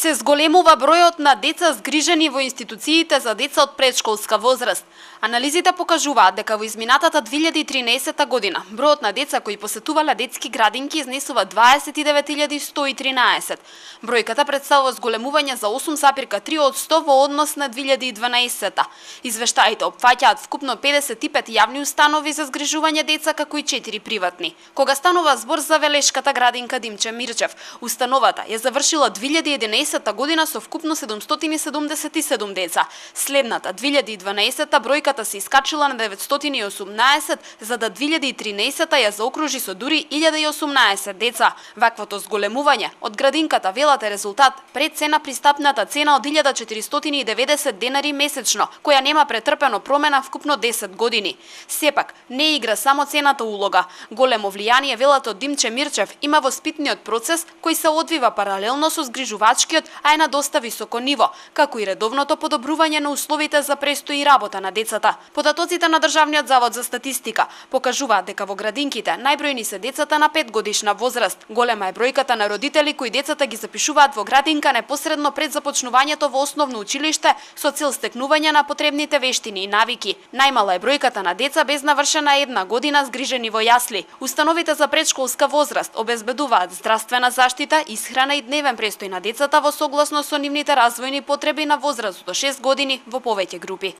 Се зголемува бројот на деца згрижени во институциите за деца од предшколска возраст. Анализите покажуваат дека во изминатата 2013 година бројот на деца кои посетувале детски градинки изнесува 29.113. Бројката представува зголемување за 8,3% во однос на 2012. Извештаите опфаќаат вкупно 55 јавни установи за згрижување деца како и 4 приватни. Кога станува збор за Велешката градинка Димче Мирчев, установата ја завршила 2011 година со вкупно 777 деца. Следната 2012 бројката се искачила на 918, за да 2013 ја заокружи со дури 1018 деца. Ваквото зголемување од градинката велат е резултат пред цена пристапната цена од 1490 денари месечно, која нема претрпено промена вкупно 10 години. Сепак, не игра само цената улога. Големо влијание велат од Димче Мирчев има воспитниот процес кој се одвива паралелно со згрижувачкиот, а е на доста високо ниво, како и редовното подобрување на условите за престој и работа на децата. Податоците на Државниот завод за статистика покажуваат дека во градинките најбројни се децата на 5 годишна возраст. Голема е бројката на родители кои децата ги запишуваат во градинка непосредно пред започнувањето во основно училиште со цел стекнување на потребните вештини и навики. Најмала е бројката на деца без навршена 1 година згрижени во јасли. Установите за предшколска возраст обезбедуваат здравствена заштита, исхрана и дневен престој на децата во согласно со нивните развојни потреби на возраст до 6 години во повеќе групи.